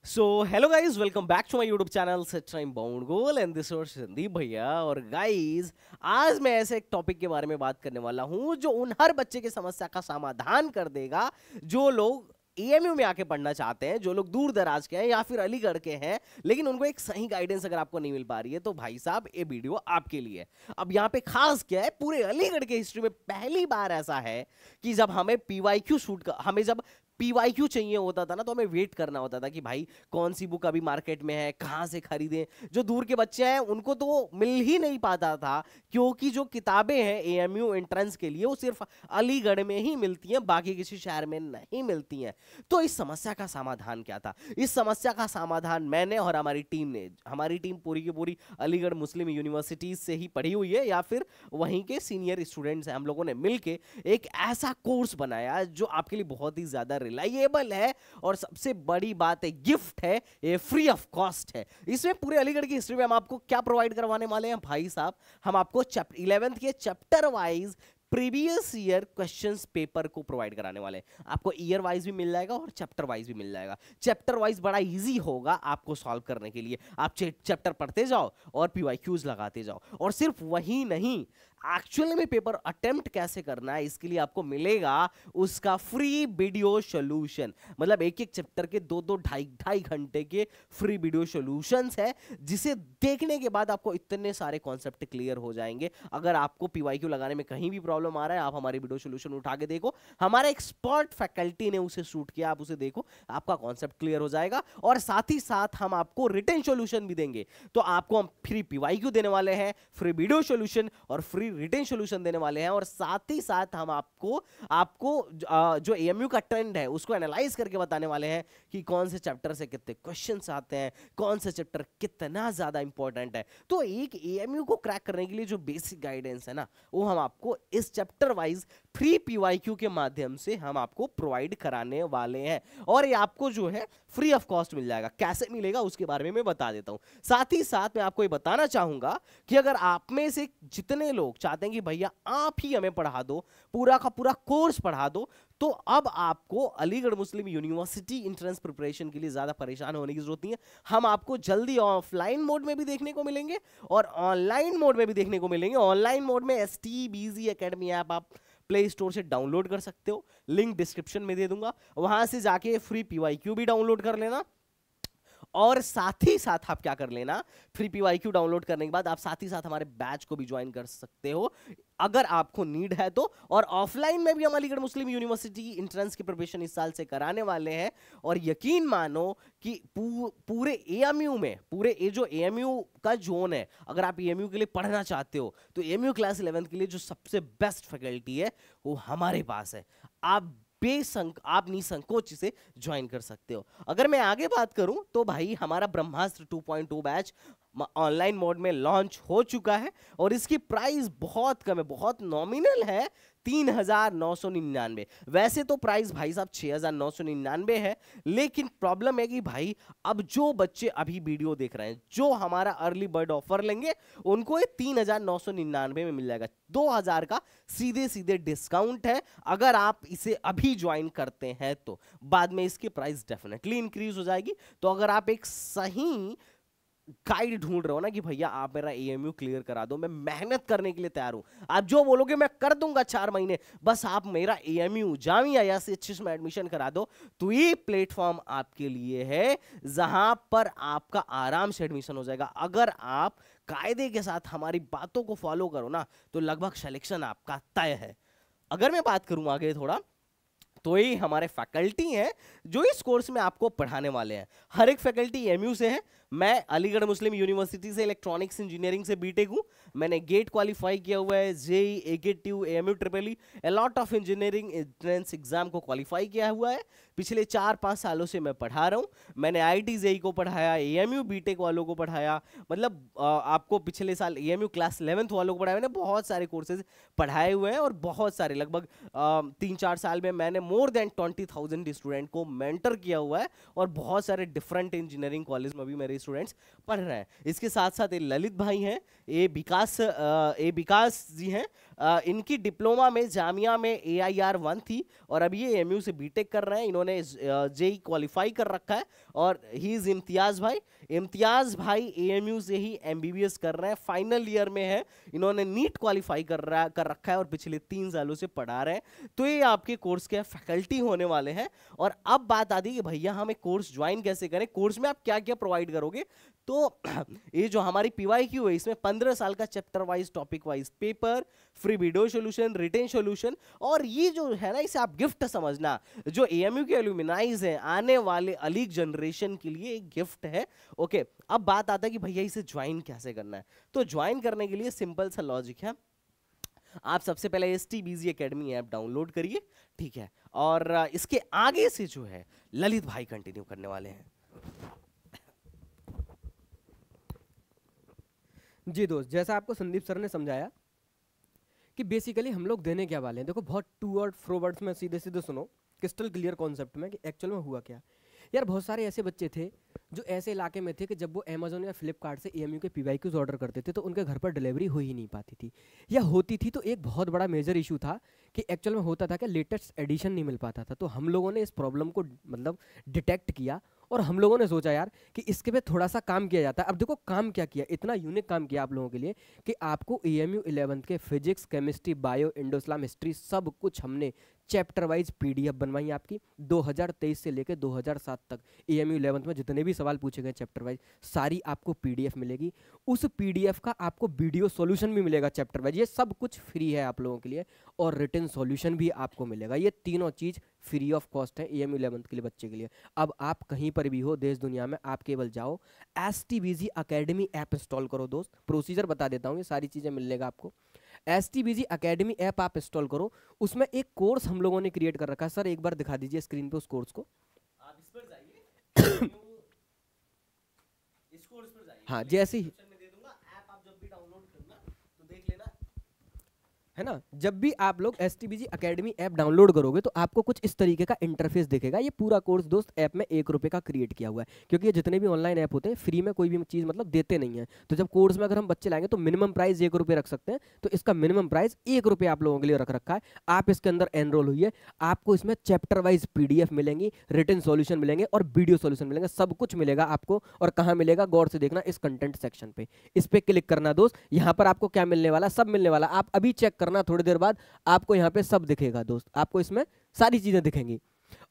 So hello guys, welcome back to my YouTube channel such time bound goal and this is Sandeep भैया। और guys, आज मैं ऐसे एक टॉपिक के बारे में बात करने वाला हूं जो उन हर बच्चे की समस्या का समाधान कर देगा जो लोग एएमयू में आके पढ़ना चाहते हैं, जो लोग दूर दराज के हैं या फिर अलीगढ़ के हैं, लेकिन उनको एक सही गाइडेंस अगर आपको नहीं मिल पा रही है तो भाई साहब ये वीडियो आपके लिए है। अब यहाँ पे खास क्या है, पूरे अलीगढ़ के हिस्ट्री में पहली बार ऐसा है कि जब हमें पीवाईक्यू हमें जब पीवाईक्यू चाहिए होता था ना, तो हमें वेट करना होता था कि भाई कौन सी बुक अभी मार्केट में है, कहाँ से खरीदें। जो दूर के बच्चे हैं उनको तो मिल ही नहीं पाता था, क्योंकि जो किताबें हैं एएमयू एंट्रेंस के लिए वो सिर्फ अलीगढ़ में ही मिलती हैं, बाकी किसी शहर में नहीं मिलती हैं। तो इस समस्या का समाधान क्या था? इस समस्या का समाधान मैंने और हमारी टीम पूरी की पूरी अलीगढ़ मुस्लिम यूनिवर्सिटीज से ही पढ़ी हुई है या फिर वहीं के सीनियर स्टूडेंट्स हैं, हम लोगों ने मिलके एक ऐसा कोर्स बनाया जो आपके लिए बहुत ही ज्यादा रिलायबल है, और सबसे बड़ी बात है गिफ्ट है, ये फ्री ऑफ कॉस्ट है। इसमें पूरे अलीगढ़ की हिस्ट्री में हम आपको क्या प्रोवाइड करवाने वाले हैं भाई साहब? हम आपको 11th के chapter wise previous year questions paper को प्रोवाइड कराने वाले हैं। आपको ईयर वाइज भी मिल जाएगा और चैप्टर वाइज भी मिल जाएगा। चैप्टर वाइज बड़ा इजी होगा आपको सॉल्व करने के लिए। आप चैप्टर पढ़ते जाओ और पीवाईक्यूज लगाते जाओ। और सिर्फ वही नहीं, एक्चुअली में पेपर अटेम्प्ट कैसे करना है इसके लिए आपको मिलेगा उसका फ्री वीडियो सॉल्यूशन। मतलब एक एक चैप्टर के दो दो ढाई घंटे के फ्री वीडियो सॉल्यूशंस है, जिसे देखने के बाद आपको इतने सारे कॉन्सेप्ट क्लियर हो जाएंगे। अगर आपको पीवाईक्यू लगाने में कहीं भी प्रॉब्लम आ रहा है, आप हमारी वीडियो सॉल्यूशन उठा के देखो, हमारे एक्सपर्ट फैकल्टी ने उसे शूट किया, आप उसे देखो, आपका कॉन्सेप्ट क्लियर हो जाएगा। और साथ ही साथ हम आपको रिटन सॉल्यूशन भी देंगे। तो आपको हम फ्री पीवाईक्यू देने वाले हैं, फ्री वीडियो सॉल्यूशन और फ्री रिटन सॉल्यूशन देने वाले हैं। और साथ ही साथ हम आपको आपको जो एएमयू का ट्रेंड है उसको एनालाइज करके बताने वाले हैं कि कौन से चैप्टर से कितने क्वेश्चंस आते हैं, कौन से चैप्टर कितना ज्यादा इंपॉर्टेंट है। तो एक एएमयू को क्रैक करने के लिए जो बेसिक गाइडेंस है ना, वो हम आपको इस चैप्टर वाइज फ्री पीवाईक्यू के माध्यम से हम आपको प्रोवाइड कराने वाले हैं। और ये आपको जो है फ्री ऑफ कॉस्ट मिल जाएगा। कैसे मिलेगा उसके बारे में मैं बता देता हूं। साथ ही साथ मैं आपको ये बताना चाहूंगा कि अगर आप में से जितने लोग चाहते हैं कि भैया आप ही हमें पढ़ा दो, पूरा का पूरा कोर्स पढ़ा दो, तो अब आपको Aligarh Muslim university entrance preparation के लिए ज्यादा परेशान होने की जरूरत नहीं है। हम आपको जल्दी ऑफलाइन मोड में भी देखने को मिलेंगे और ऑनलाइन मोड में भी देखने को मिलेंगे। ऑनलाइन मोड में STBZ एकेडमी ऐप आप प्ले स्टोर से डाउनलोड कर सकते हो, लिंक डिस्क्रिप्शन में दे दूंगा, वहां से जाके फ्री पीवाईक्यू भी डाउनलोड कर लेना। और साथ ही साथ आप क्या कर लेना, फ्री पीवाईक्यू डाउनलोड करने के बाद आप साथ ही साथ हमारे बैच को भी ज्वाइन कर सकते हो अगर आपको नीड है तो। और ऑफलाइन में भी हम अलीगढ़ मुस्लिम यूनिवर्सिटी एंट्रेंस की प्रिपरेशन इस साल से कराने वाले हैं। और यकीन मानो कि पूरे एएमयू में, पूरे ये जो एएमयू का जोन है, अगर आप एएमयू के लिए पढ़ना चाहते हो तो एएमयू क्लास 11th के लिए जो सबसे बेस्ट फैकल्टी है वो हमारे पास है। आप निसंकोच से ज्वाइन कर सकते हो। अगर मैं आगे बात करूं तो भाई हमारा ब्रह्मास्त्र 2.2 बैच ऑनलाइन मोड में लॉन्च हो चुका है और इसकी प्राइस बहुत कम है, बहुत नॉमिनल है, 3,999। वैसे तो प्राइस भाई साहब 6,999 है, लेकिन प्रॉब्लम है कि भाई अब जो बच्चे अभी वीडियो देख रहे हैं, जो हमारा अर्ली बर्ड ऑफर लेंगे, उनको ये 3,999 में मिल जाएगा। 2,000 का सीधे सीधे डिस्काउंट है अगर आप इसे अभी ज्वाइन करते हैं तो। बाद में इसकी प्राइस डेफिनेटली इंक्रीज हो जाएगी। तो अगर आप एक सही गाइड ढूंढ रहे हो ना कि भैया आप मेरा एएमयू क्लियर करा दो, मैं मेहनत करने के लिए तैयार हूं, आप जो बोलोगे मैं कर दूंगा 4 महीने, बस आप मेरा एएमयू जामिया या SHS में एडमिशन करा दो, तो ये प्लेटफॉर्म आपके लिए है जहां पर आपका आराम से एडमिशन हो जाएगा। अगर आप कायदे के साथ हमारी बातों को फॉलो करो ना, तो लगभग सिलेक्शन आपका तय है। अगर मैं बात करूं आगे थोड़ा, तो ये हमारे फैकल्टी हैं जो इस कोर्स में आपको पढ़ाने वाले हैं। हर एक फैकल्टी एमयू से है। मैं अलीगढ़ मुस्लिम यूनिवर्सिटी से इलेक्ट्रॉनिक्स इंजीनियरिंग से बीटेक हूं। मैंने गेट क्वालिफाई किया हुआ है, JE, AKTU, AMU, triple E, a lot of engineering entrance exam को क्वालिफाई किया हुआ है। पिछले 4-5 सालों से मैं पढ़ा रहा हूं। मैंने आईटी जेई को पढ़ाया, एएमयू बीटेक वालों को पढ़ाया, मतलब आपको पिछले साल एएमयू क्लास 11th वालों को पढ़ाया। मैंने बहुत सारे कोर्सेज पढ़ाए हुए हैं और बहुत सारे, लगभग 3-4 साल में मैंने मोर देन 20,000 स्टूडेंट को मेंटर किया हुआ है और बहुत सारे डिफरेंट इंजीनियरिंग कॉलेज में भी मेरे स्टूडेंट्स पढ़ रहे हैं। इसके साथ साथ ये ललित भाई हैं, ये विकास जी हैं, इनकी डिप्लोमा में जामिया में AIR 1 थी और अभी ये AMU से बीटेक कर रहे हैं। इन्होंने JEE क्वालिफाई कर रखा है और ही इज इम्तियाज भाई AMU से ही MBBS कर रहे हैं, फाइनल ईयर में है। इन्होंने नीट क्वालिफाई कर रखा है और पिछले 3 सालों से पढ़ा रहे हैं। तो ये आपके कोर्स के फैकल्टी होने वाले हैं। और अब बात आती है कि भैया हमें कोर्स ज्वाइन कैसे करें, कोर्स में आप क्या क्या प्रोवाइड करोगे। तो ये जो हमारी PYQ है इसमें 15 साल का chapter wise topic wise paper, free video solution, written solution, और ये जो है ना इसे आप गिफ्ट समझना, जो AMU के एलुमनाइज हैं आने वाले अलीग जनरेशन के लिए एक गिफ्ट है। ओके, अब बात आता है कि भैया इसे ज्वाइन कैसे करना है। तो ज्वाइन करने के लिए सिंपल सा लॉजिक है, आप सबसे पहले STBZ एकेडमी ऐप डाउनलोड करिए, ठीक है, और इसके आगे से जो है ललित भाई कंटिन्यू करने वाले हैं। जी दोस्त, जैसा आपको संदीप सर ने समझाया कि बेसिकली हम लोग देने क्या वाले हैं, देखो बहुत टू वर्ड फ्रो वर्ड्स में सीधे सीधे सुनो, क्रिस्टल क्लियर कॉन्सेप्ट में कि एक्चुअल में हुआ क्या। यार बहुत सारे ऐसे बच्चे थे जो ऐसे इलाके में थे कि जब वो अमेजोन या फ्लिपकार्ट से AMU के PYQs ऑर्डर करते थे तो उनके घर पर डिलीवरी हो ही नहीं पाती थी, या होती थी तो एक बहुत बड़ा मेजर इशू था कि एक्चुअल में होता था कि लेटेस्ट एडिशन नहीं मिल पाता था। तो हम लोगों ने इस प्रॉब्लम को मतलब डिटेक्ट किया और हम लोगों ने सोचा यार कि इसके पे थोड़ा सा काम किया जाता है। अब देखो काम क्या किया, इतना यूनिक काम किया आप लोगों के लिए कि आपको AMU 11th के फिजिक्स, केमिस्ट्री, बायो, इंडो इस्लाम, हिस्ट्री सब कुछ हमने चैप्टर वाइज PDF बनवाई आपकी 2023 से लेकर 2007 तक। AMU 11th में जितने भी सवाल पूछे गए चैप्टर वाइज सारी आपको PDF मिलेगी। उस PDF का आपको वीडियो सॉल्यूशन भी मिलेगा चैप्टर वाइज, ये सब कुछ फ्री है आप लोगों के लिए, और रिटन सॉल्यूशन भी आपको मिलेगा। ये तीनों चीज़ फ्री ऑफ कॉस्ट है AMU 11th के लिए बच्चे के लिए। अब आप कहीं पर भी हो देश दुनिया में, आप केवल जाओ STBZ एकेडमी ऐप इंस्टॉल करो। दोस्त प्रोसीजर बता देता हूँ, ये सारी चीज़ें मिलेगा आपको। STBZ एकेडमी ऐप आप इंस्टॉल करो, उसमें एक कोर्स हम लोगों ने क्रिएट कर रखा है। सर एक बार दिखा दीजिए स्क्रीन पे उस कोर्स को। आप इस पर जाइए इस कोर्स पर जाइए, हाँ जैसे ही दे दूंगा, ऐप आप जब भी डाउनलोड करना तो देख लेना, है ना। जब भी आप लोग STBZ एकेडमी ऐप डाउनलोड करोगे तो आपको कुछ इस तरीके का इंटरफेस दिखेगा। ये पूरा कोर्स दोस्त ऐप में 1 रुपये का क्रिएट किया हुआ है, क्योंकि ये जितने भी ऑनलाइन ऐप होते हैं फ्री में कोई भी चीज़ मतलब देते नहीं है। तो जब कोर्स में अगर हम बच्चे लाएंगे तो मिनिमम प्राइस 1 रुपये रख सकते हैं, तो इसका मिनिमम प्राइस 1 रुपये आप लोगों के लिए रख रखा है। आप इसके अंदर एनरोल हुई है, आपको इसमें चैप्टर वाइज PDF मिलेंगी, रिटन सॉल्यूशन मिलेंगे और वीडियो सॉल्यूशन मिलेंगे, सब कुछ मिलेगा आपको। और कहाँ मिलेगा, गौर से देखना इस कंटेंट सेक्शन पे, इस पे क्लिक करना दोस्त। यहाँ पर आपको क्या मिलने वाला, सब मिलने वाला। आप अभी चेक करना, थोड़ी देर बाद आपको यहाँ पे सब दिखेगा दोस्त, आपको इसमें सारी चीजें दिखेंगी।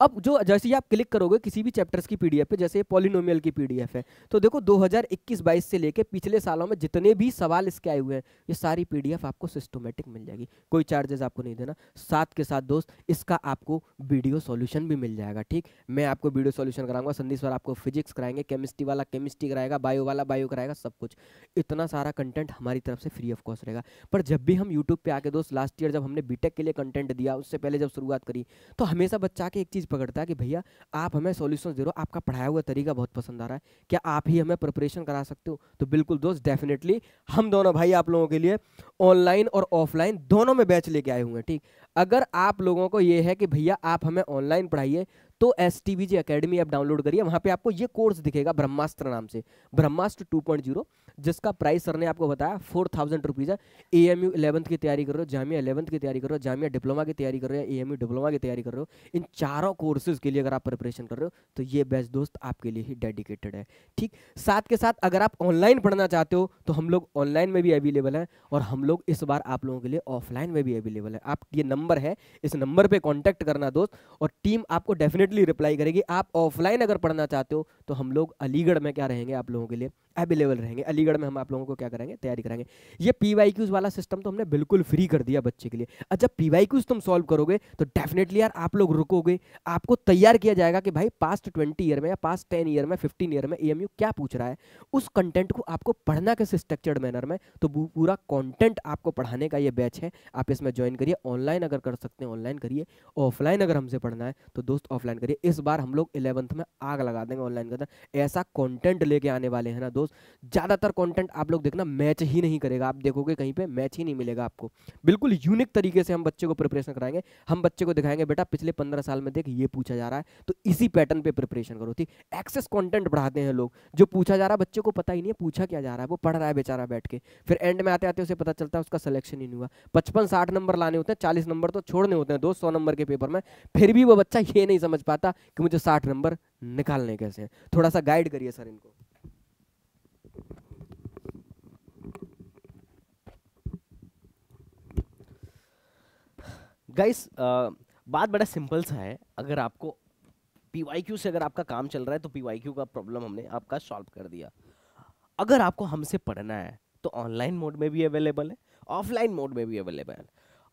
अब जो जैसे ही आप क्लिक करोगे किसी भी चैप्टर्स की PDF पे, जैसे पॉलिनोमियल की PDF है, तो देखो 2021-22 से लेके पिछले सालों में जितने भी सवाल इसके आए हुए हैं ये सारी PDF आपको सिस्टमेटिक मिल जाएगी, कोई चार्जेस आपको नहीं देना। साथ के साथ दोस्त इसका आपको वीडियो सॉल्यूशन भी मिल जाएगा। ठीक, मैं आपको वीडियो सॉल्यूशन कराऊंगा, संदीप सर आपको फिजिक्स कराएंगे, केमिस्ट्री वाला केमिस्ट्री कराएगा, बायो वाला बायो कराएगा, सब कुछ। इतना सारा कंटेंट हमारी तरफ से फ्री ऑफ कॉस्ट रहेगा। पर जब भी हम यूट्यूब पे आके दोस्त, लास्ट ईयर जब हमने BTech के लिए कंटेंट दिया, उससे पहले जब शुरुआत करी, तो हमेशा बच्चा के एक चीज़ पकड़ता है कि भैया आप हमें सॉल्यूशन दे रहे हो, आपका पढ़ाया हुआ तरीका बहुत पसंद आ रहा है, क्या आप ही हमें प्रिपरेशन करा सकते हो। तो बिल्कुल दोस्त, डेफिनेटली हम दोनों भाई आप लोगों के लिए ऑनलाइन और ऑफलाइन दोनों में बैच लेके आए हुए हैं। ठीक, अगर आप लोगों को ये है कि भैया आप हमें ऑनलाइन पढ़ाइए तो STBZ एकेडमी ऐप डाउनलोड करिए, वहां पे आपको ये कोर्स दिखेगा ब्रह्मास्त्र नाम से, ब्रह्मास्त्र 2.0, जिसका प्राइस सर ने आपको बताया 4000 रुपीज़ है। AMU 11th की तैयारी कर रहे हो, जामिया 11th की तैयारी कर रहे हो, जामिया डिप्लोमा की तैयारी कर रहे हो, AMU डिप्लोमा की तैयारी कर रहे हो, इन चारों कोर्सेज के लिए अगर आप प्रिपरेशन कर रहे हो तो ये बैच दोस्त आपके लिए ही डेडिकेटेड है। ठीक, साथ के साथ अगर आप ऑनलाइन पढ़ना चाहते हो तो हम लोग ऑनलाइन में भी अवेलेबल हैं, और हम लोग इस बार आप लोगों के लिए ऑफलाइन में भी अवेलेबल है। आप ये नंबर है, इस नंबर पर कॉन्टैक्ट करना दोस्त, और टीम आपको डेफिनेटली रिप्लाई करेगी। आप ऑफलाइन अगर पढ़ना चाहते हो तो हम लोग अलीगढ़ में क्या रहेंगे, आप लोगों के लिए अवेलेबल रहेंगे। अलीगढ़ में हम आप लोगों को क्या करेंगे, तैयारी कराएंगे। ये PYQs वाला सिस्टम तो हमने बिल्कुल फ्री कर दिया बच्चे के लिए। और जब PYQs तुम सॉल्व करोगे तो डेफिनेटली यार आप लोग रुकोगे, आपको तैयार किया जाएगा कि भाई पास्ट 20 ईयर में या पास्ट 10 ईयर में 15 ईयर में AMU क्या पूछ रहा है, उस कंटेंट को आपको पढ़ना कैसे स्ट्रक्चर्ड मैनर में, तो पूरा कंटेंट आपको पढ़ाने का ये बैच है। आप इसमें ज्वाइन करिए, ऑनलाइन अगर कर सकते हैं ऑनलाइन करिए, ऑफलाइन अगर हमसे पढ़ना है तो दोस्त ऑफलाइन करिए। इस बार हम लोग 11th में आग लगा देंगे ऑनलाइन के अंदर, ऐसा कंटेंट लेके आने वाले हैं ना दोस्त, दोस्त, ज़्यादातर कंटेंट आप लोग देखना मैच ही नहीं करेगा, आप देखोगे कहीं पे मैच ही नहीं मिलेगा आपको। बिल्कुल यूनिक तरीके से हम बच्चे को प्रिपरेशन कराएंगे, हम बच्चे को दिखाएंगे बेटा पिछले 15 साल में देख ये पूछा जा रहा है, तो इसी पैटर्न पे प्रिपरेशन करो थी। एक्सेस कंटेंट बढ़ाते हैं लोग, जो पूछा जा रहा है बच्चे को पता ही नहीं है पूछा क्या जा रहा है, वो पढ़ रहा है बेचारा बैठ के, फिर एंड में आते आते उसे पता चलता है उसका सिलेक्शन ही नहीं हुआ। 55-60 नंबर लाने होते हैं, 40 नंबर तो छोड़ने होते हैं दोस्त 100 नंबर के पेपर में, फिर भी वो बच्चा ये नहीं समझ पाता कि मुझे 60 नंबर निकालने कैसे हैं। थोड़ा सा गाइड करिए सर इनको। गाइस बात बड़ा सिंपल सा है, अगर आपको पीवाईक्यू से अगर आपका काम चल रहा है तो पीवाईक्यू का प्रॉब्लम हमने आपका सॉल्व कर दिया। अगर आपको हमसे पढ़ना है तो ऑनलाइन मोड में भी अवेलेबल है, ऑफलाइन मोड में भी अवेलेबल है।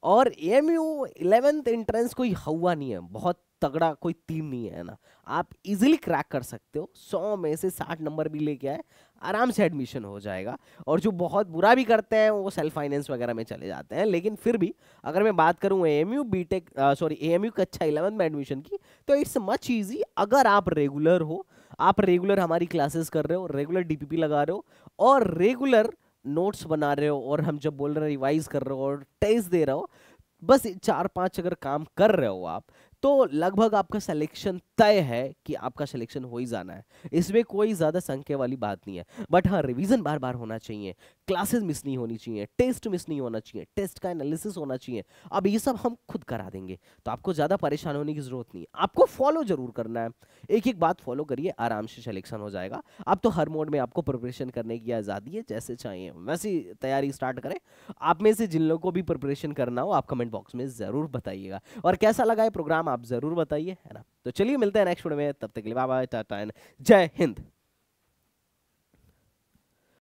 और एएमयू 11th एंट्रेंस कोई हवा नहीं है, बहुत तगड़ा कोई थीम नहीं है ना, आप इजीली क्रैक कर सकते हो। 100 में से 60 नंबर भी लेके आए आराम से एडमिशन हो जाएगा। और जो बहुत बुरा भी करते हैं वो सेल्फ फाइनेंस वगैरह में चले जाते हैं। लेकिन फिर भी अगर मैं बात करूं एएमयू बीटेक सॉरी एएमयू कक्षा 11th में एडमिशन की, तो इट्स मच इजी। अगर आप रेगुलर हो, आप रेगुलर हमारी क्लासेस कर रहे हो, रेगुलर डीपीपी लगा रहे हो और रेगुलर नोट्स बना रहे हो, और हम जब बोल रहे हैं रिवाइज कर रहे हो और टेस्ट दे रहे हो, बस 4-5 अगर काम कर रहे हो आप, तो लगभग आपका सिलेक्शन तय है कि आपका सिलेक्शन हो ही जाना है। इसमें कोई ज़्यादा संख्या वाली बात नहीं है। बट हाँ, रिवीजन बार बार होना चाहिए, क्लासेस मिस नहीं होनी चाहिए, टेस्ट मिस नहीं होना चाहिए, टेस्ट का एनालिसिस होना चाहिए। अब ये सब हम खुद करा देंगे, तो आपको ज़्यादा परेशान होने की ज़रूरत नहीं है। आपको फॉलो जरूर करना है, एक एक बात फॉलो करिए, आराम से सिलेक्शन हो जाएगा। अब तो हर मोड में आपको प्रिपरेशन करने की आज़ादी है, जैसे चाहिए वैसी तैयारी स्टार्ट करें। आप में से जिन लोगों को भी प्रिपरेशन करना हो, आप कमेंट बॉक्स में ज़रूर बताइएगा, और कैसा लगा ये प्रोग्राम आप ज़रूर बताइए, है ना। तो चलिए मिलते हैं नेक्स्ट वीडियो में, तब तक के लिए बाय बाय, टाटा एंड जय हिंद।